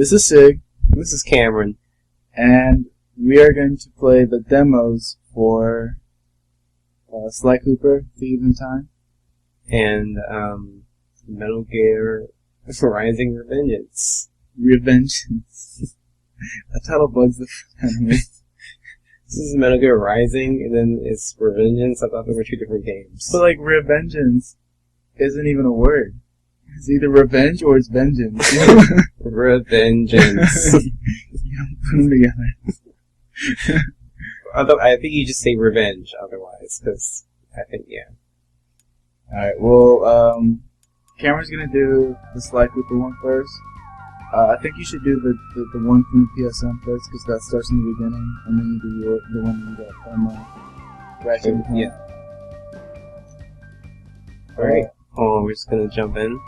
This is Sig, This is Cameron. and we are going to play the demos for Sly Cooper, Thieves in Time. And Metal Gear Rising Revengeance. Revengeance. That title bugs the fuck out of me. This is Metal Gear Rising, and then it's Revengeance. I thought they were two different games. But like, Revengeance isn't even a word. It's either revenge or it's vengeance. Revengeance. You don't put them together. Although I think you just say revenge otherwise, because I think, yeah. Alright, well, Cameron's gonna do the Sly Cooper one first. I think you should do the one from the PSN first, because that starts in the beginning, and then you do the one you got from Ratchet and Clank. Yeah. Alright, we're just gonna jump in.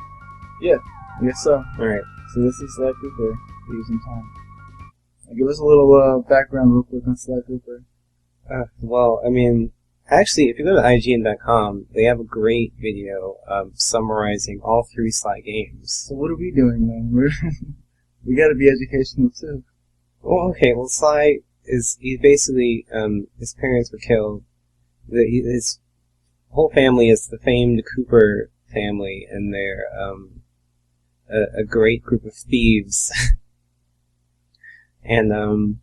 Yeah, I guess so. Alright. So this is Sly Cooper, Thieves in Time. Give us a little background real quick on Sly Cooper. Well, I mean, actually, if you go to IGN.com, they have a great video summarizing all three Sly games. So what are we doing then? We gotta be educational too. Well, okay, well, Sly he basically, his parents were killed. His whole family is the famed Cooper family, and they're a great group of thieves. And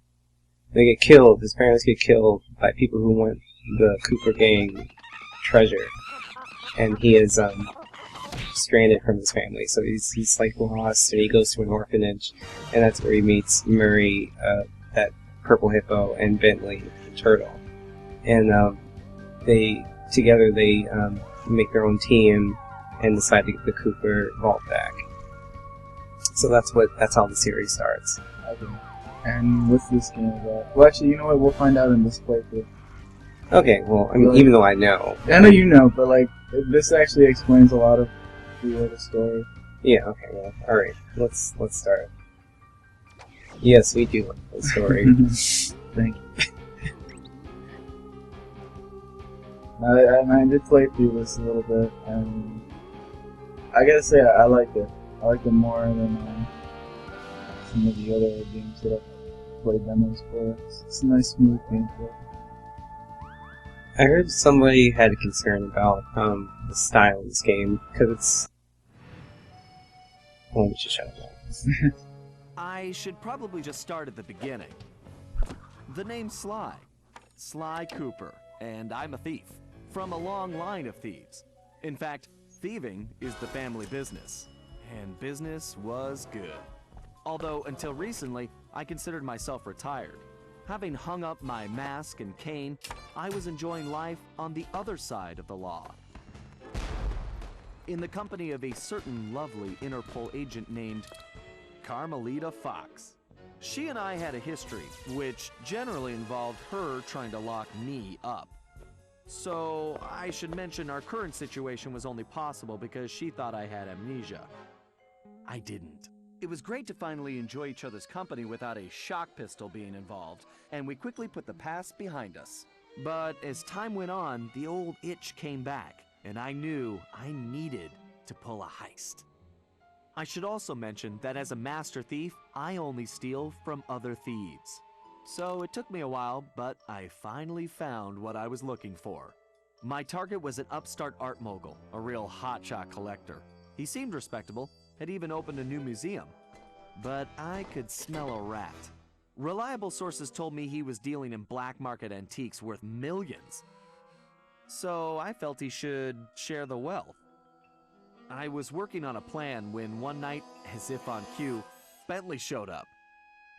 they get killed. His parents get killed by people who want the Cooper gang treasure, and he is stranded from his family. So he's like lost, and he goes to an orphanage, and that's where he meets Murray, that purple hippo, and Bentley, the turtle. And they make their own team and decide to get the Cooper vault back. So that's how the series starts. Okay. And what's this game about? Well, actually, you know what? We'll find out in this playthrough. Okay, well, I mean, even though I know. I know you know, but like, this actually explains a lot of the story. Yeah, okay, well, alright. Let's start. Yes, we do like the story. Thank you. I did play through this a little bit, and I gotta say, I liked it. I liked it more than some of the other games that I've played demos for. It's a nice, smooth gameplay. I heard somebody had a concern about the style of this game, because it's... Well, we should shut up. I should probably just start at the beginning. The name's Sly. Sly Cooper, and I'm a thief. From a long line of thieves. In fact, thieving is the family business. And business was good. Although, until recently, I considered myself retired. Having hung up my mask and cane, I was enjoying life on the other side of the law. In the company of a certain lovely Interpol agent named Carmelita Fox. She and I had a history, which generally involved her trying to lock me up. So, I should mention our current situation was only possible because she thought I had amnesia. I didn't. It was great to finally enjoy each other's company without a shock pistol being involved, and we quickly put the past behind us. But as time went on, the old itch came back, and I knew I needed to pull a heist. I should also mention that as a master thief, I only steal from other thieves. So it took me a while, but I finally found what I was looking for. My target was an upstart art mogul, a real hotshot collector. He seemed respectable, had even opened a new museum. But I could smell a rat. Reliable sources told me he was dealing in black market antiques worth millions. So I felt he should share the wealth. I was working on a plan when one night, as if on cue, Bentley showed up.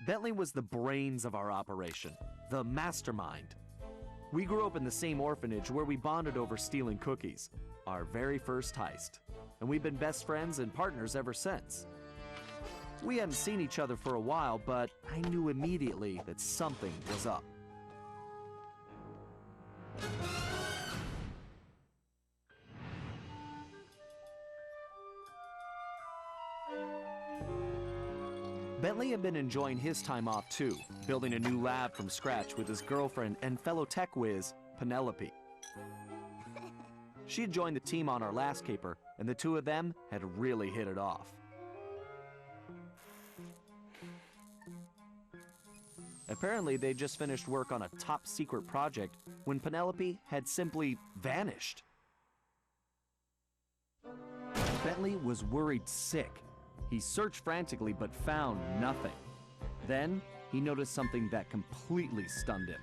Bentley was the brains of our operation, the mastermind. We grew up in the same orphanage where we bonded over stealing cookies, our very first heist. And we've been best friends and partners ever since. We hadn't seen each other for a while, but I knew immediately that something was up. Bentley had been enjoying his time off too, building a new lab from scratch with his girlfriend and fellow tech whiz, Penelope. She had joined the team on our last caper, and the two of them had really hit it off. Apparently, they just finished work on a top-secret project when Penelope had simply vanished. Bentley was worried sick. He searched frantically but found nothing. Then, he noticed something that completely stunned him.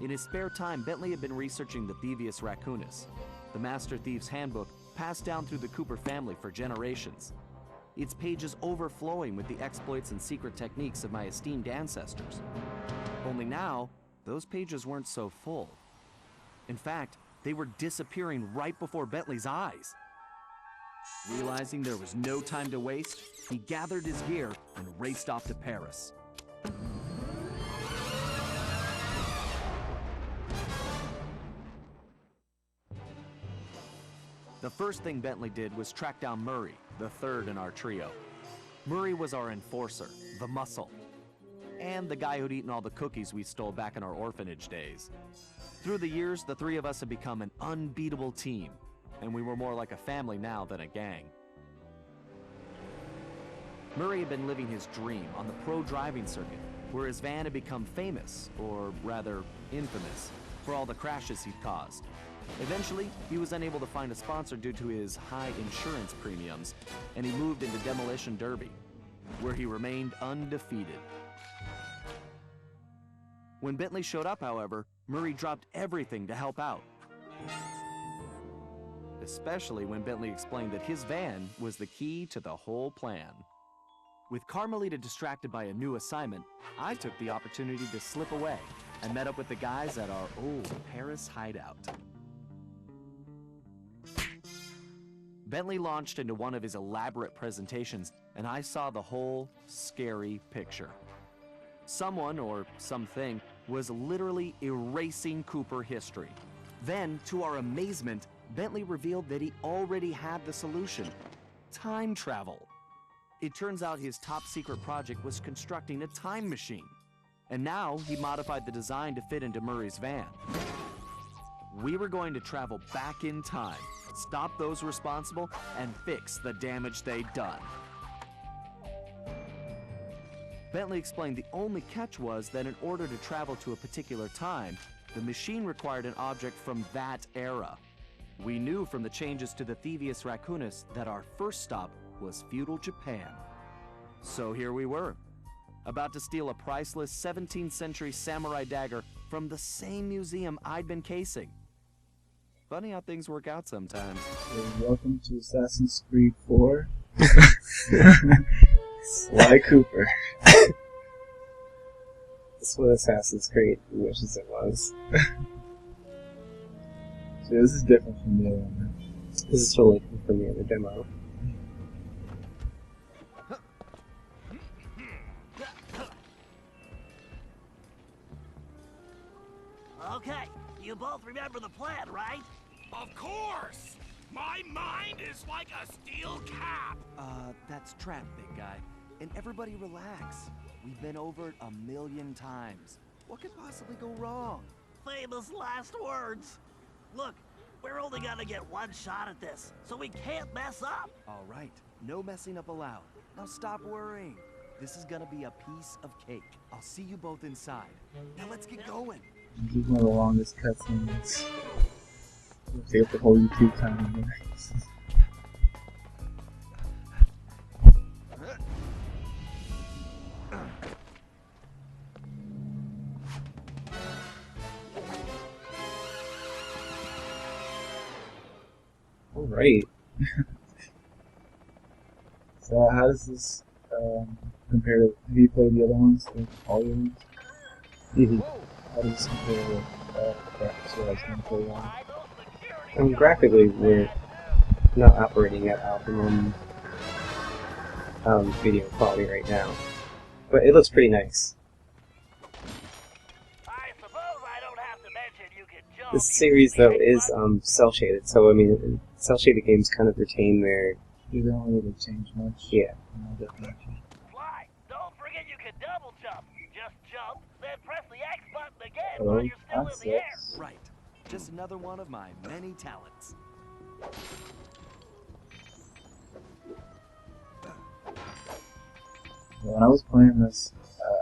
In his spare time, Bentley had been researching the Thievius Raccoonus, the Master Thief's handbook passed down through the Cooper family for generations. Its pages overflowing with the exploits and secret techniques of my esteemed ancestors. Only now, those pages weren't so full. In fact, they were disappearing right before Bentley's eyes. Realizing there was no time to waste, he gathered his gear and raced off to Paris. The first thing Bentley did was track down Murray, the third in our trio. Murray was our enforcer, the muscle, and the guy who'd eaten all the cookies we stole back in our orphanage days. Through the years, the three of us had become an unbeatable team, and we were more like a family now than a gang. Murray had been living his dream on the pro driving circuit, where his van had become famous, or rather infamous, for all the crashes he'd caused. Eventually, he was unable to find a sponsor due to his high insurance premiums, and he moved into Demolition Derby, where he remained undefeated. When Bentley showed up, however, Murray dropped everything to help out. Especially when Bentley explained that his van was the key to the whole plan. With Carmelita distracted by a new assignment, I took the opportunity to slip away and met up with the guys at our old Paris hideout. Bentley launched into one of his elaborate presentations, and I saw the whole scary picture. Someone, or something, was literally erasing Cooper history. Then, to our amazement, Bentley revealed that he already had the solution: time travel. It turns out his top-secret project was constructing a time machine, and now he modified the design to fit into Murray's van. We were going to travel back in time, stop those responsible, and fix the damage they'd done. Bentley explained the only catch was that in order to travel to a particular time, the machine required an object from that era. We knew from the changes to the Thievius Raccoonus that our first stop was feudal Japan. So here we were, about to steal a priceless 17th century samurai dagger from the same museum I'd been casing. Funny how things work out sometimes. Welcome to Assassin's Creed 4. Sly Cooper. This was Assassin's Creed wishes it was. So this is different from the other one. This is totally different from the other demo. Okay, you both remember the plan, right? Of course! My mind is like a steel cap! That's trap, big guy. And everybody relax. We've been over it 1,000,000 times. What could possibly go wrong? Famous last words. Look, we're only gonna get one shot at this, so we can't mess up. All right, no messing up allowed. Now stop worrying. This is gonna be a piece of cake. I'll see you both inside. Now let's get going. This is one of the longest cutscenes. Take up the whole YouTube time here. Alright. So how does this compare to, have you played the other ones, like all your ones? Mm-hmm. How does this compare with graphics-wise gameplay wise? Graphically, we're not operating at optimum video quality right now, but it looks pretty nice. I suppose I don't have to mention you can jump. This series, though, is cel-shaded, so I mean, cel-shaded games kind of retain their... You don't really change much. Yeah. No definition. Fly, don't forget you can double jump. Just jump, then press the X button again Hello? while you're still That's in the air. it. Right. Just another one of my many talents. When I was playing this,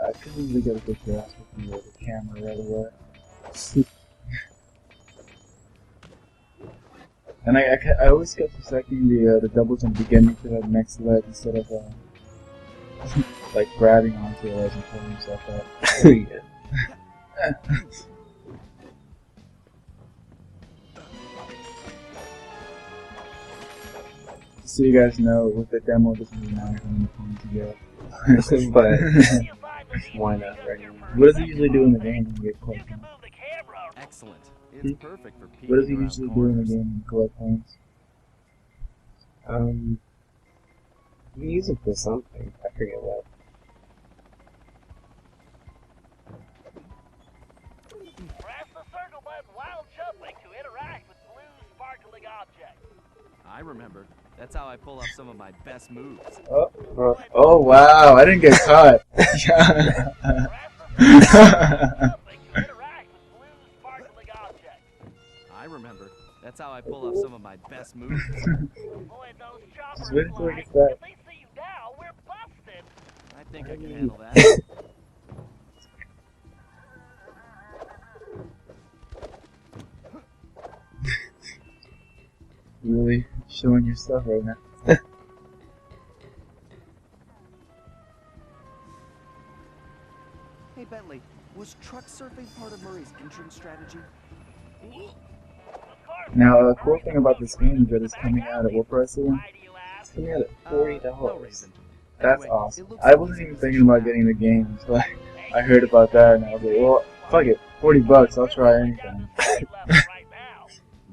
I could easily get a good grasp with the camera right away. And I always kept suspecting the double jump to get me to that next ledge instead of like grabbing onto the ledge and pulling himself up. Yeah. So you guys know, with the demo, it doesn't really matter how many points you get. But why not, right? What does he usually do in the game when you get collect points? Excellent. It's perfect for peeking What does he around usually do in the corners. game when you collect points? You use it for something. I forget what. Press the circle button while jumping to interact with blue sparkling objects. I remember. That's how I pull off some of my best moves. Oh wow, I didn't get caught. Press the circle button jumping to interact with blue sparkling objects. I remember. That's how I pull off some of my best moves. Avoid those choppers, Just wait until it Fly. gets that. If they see you now, we're busted. I think I can handle that. Really showing your stuff right now. Hey Bentley, was truck surfing part of Murray's entrance strategy? Of course, Now, a cool thing about this game is that it's coming out at what price again? why do you ask? It's coming out at $40. No reason. That's Anyway, awesome. it looks I wasn't easy even to thinking about switch getting the game until I heard about that, and I was like, well, fuck it, $40, I'll try anything.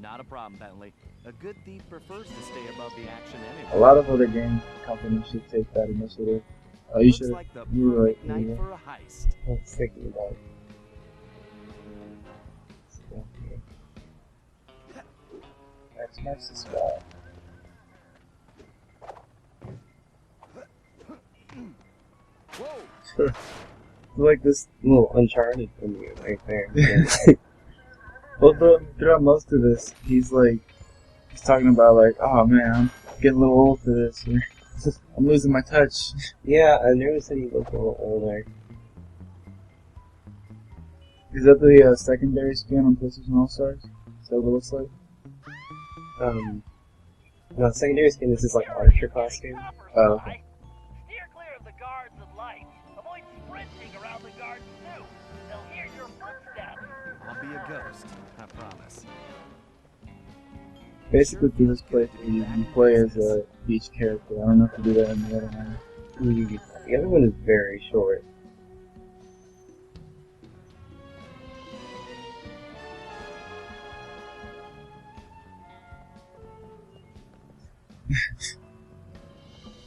Not a problem, Bentley. A good thief prefers to stay above the action anyway. A lot of other game companies should take that initiative. Oh, you Looks should. like the You were right. perfect night You for a heist. I was thinking about it. X marks the spot. Whoa! Like this. Little Uncharted for me right there. Well, throughout most of this, he's talking about like, oh man, I'm getting a little old for this. Or, I'm losing my touch. Yeah, I noticed that he looked a little older. Is that the secondary skin on PlayStation All Stars? Is that what it looks like? No, secondary skin is his like archer costume. Oh, okay. Steer clear of the guards and lights. Avoid sprinting around the guards too. They'll hear your footsteps. I'll be a ghost, I promise. Basically, through this playthrough, you play as each character. I don't know if you do that in the other one. The other one is very short.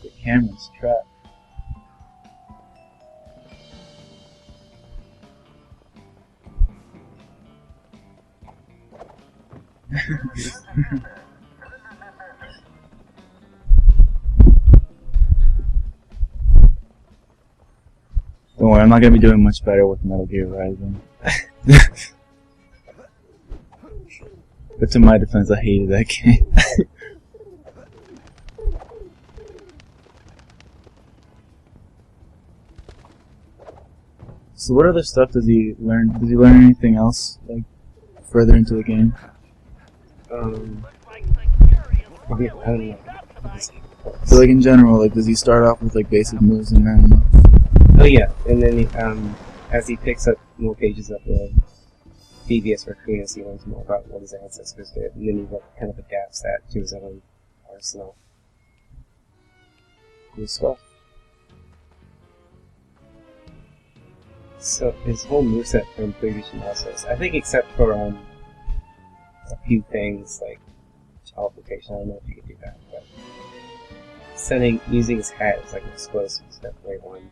The camera's trapped. Don't worry, I'm not gonna be doing much better with Metal Gear Rising. But to my defense, I hated that game. So what other stuff does he learn? Does he learn anything else, like, further into the game? Looks like security is I really don't know. up tonight. So like in general, like does he start off with like basic moves and then Oh yeah, and then as he picks up more pages of the BBS Raccoonus, he learns more about what his ancestors did, and then he kind of adapts that to his own arsenal. cool stuff? So his whole moveset from previous Monsters, I think except for a few things like teleportation, I don't know if you can do that, but using his hat as like an explosive is definitely one.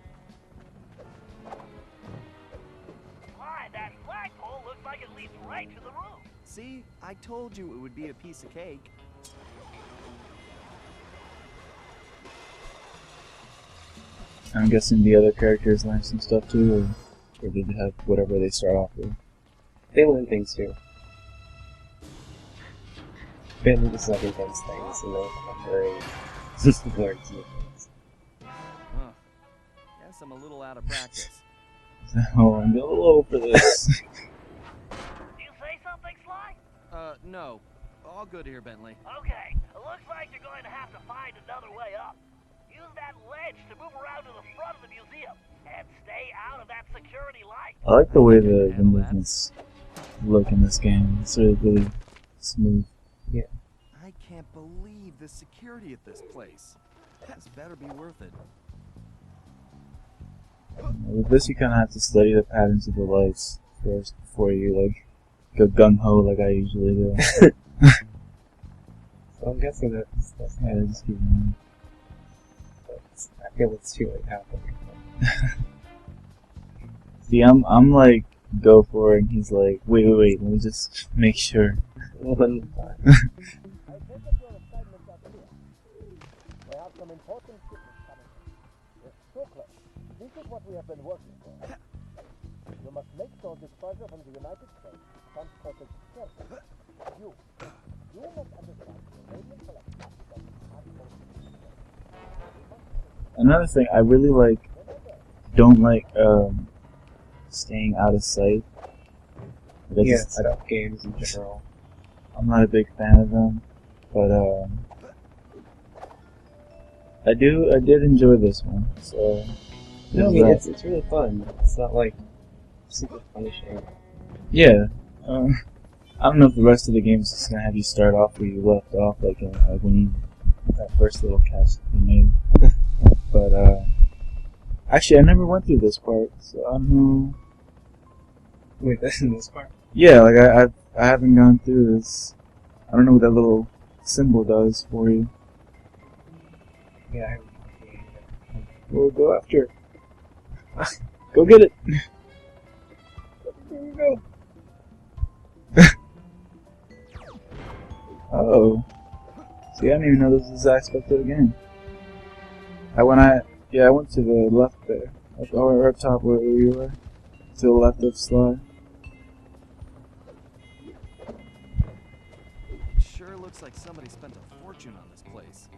My, that flagpole looks like it leads right to the roof. See, I told you it would be a piece of cake. I'm guessing the other characters learn some stuff too, or did they have whatever they start off with? They learn things too. Bentley just like intense things, and they're not very learns new things. Huh. Guess I'm a little out of practice. So I'm a little old for this. You say something, Sly? No. All good here, Bentley. Okay, it looks like you're going to have to find another way up. Use that ledge to move around to the front of the museum, and stay out of that security light. I like the way the movements look in this game. It's really smooth. I can't believe the security at this place. This better be worth it. With this, you kind of have to study the patterns of the lights first before you like go gung ho like I usually do. So I'm guessing that's Yeah, just keep going. I feel it's too late happening. See, I'm like go for it, and he's like, wait, let me just make sure. I take it your assignment are clear. We have some important shipments coming. It's so close. This is what we have been working for. You must make sure this treasure from the United States is transported carefully. You must understand the Canadian collection that is utmost importance. Another thing, I really like, don't like staying out of sight. That's Yeah, just- stealth games in general. I'm not a big fan of them, but I did enjoy this one. So No, I there's mean, that. it's really fun. It's not like super punishing. Yeah. I don't know if the rest of the game is just gonna have you start off where you left off, like when you that first little catch that you made. But actually, I never went through this part, so I don't know. Wait, that's in this part? Yeah, like I haven't gone through this. I don't know what that little symbol does for you. Yeah, I haven't. We'll go after it. Go get it. Here we go. Oh. See, I didn't even know this was this aspect of the game. I went to the left there. Or up top where you were. To the left of Sly. It sure looks like somebody spent a fortune on this place.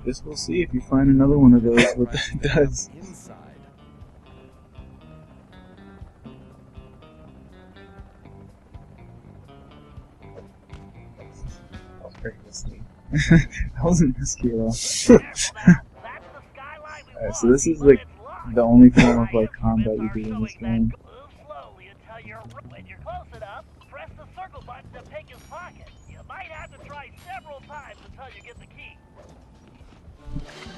Guess we'll see if you find another one of those, what that does. Inside. That was pretty risky. That wasn't risky at all. Careful now. That's the skyline we Alright, want, so this is but like it's locked. the only form of Now, like if combat you remember do in this showing that game. move slowly until you're when you're close enough, press the circle button to pick his pocket. You might have to try several times until you get the key.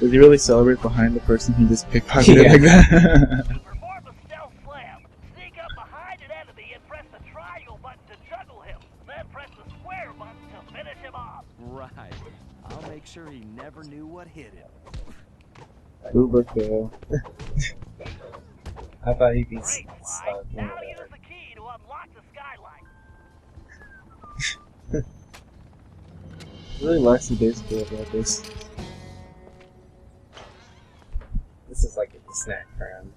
Does he really celebrate behind the person he just pickpocketed Yeah. like that? To perform a stealth slam, sneak up behind an enemy and press the triangle button to juggle him. Then press the square button to finish him off. Right. I'll make sure he never knew what hit him. Uber fail. I thought he'd be Great, Sly. one Now of use the the key to unlock the skylight. Really lackadaisical about this. This is like a snack for him.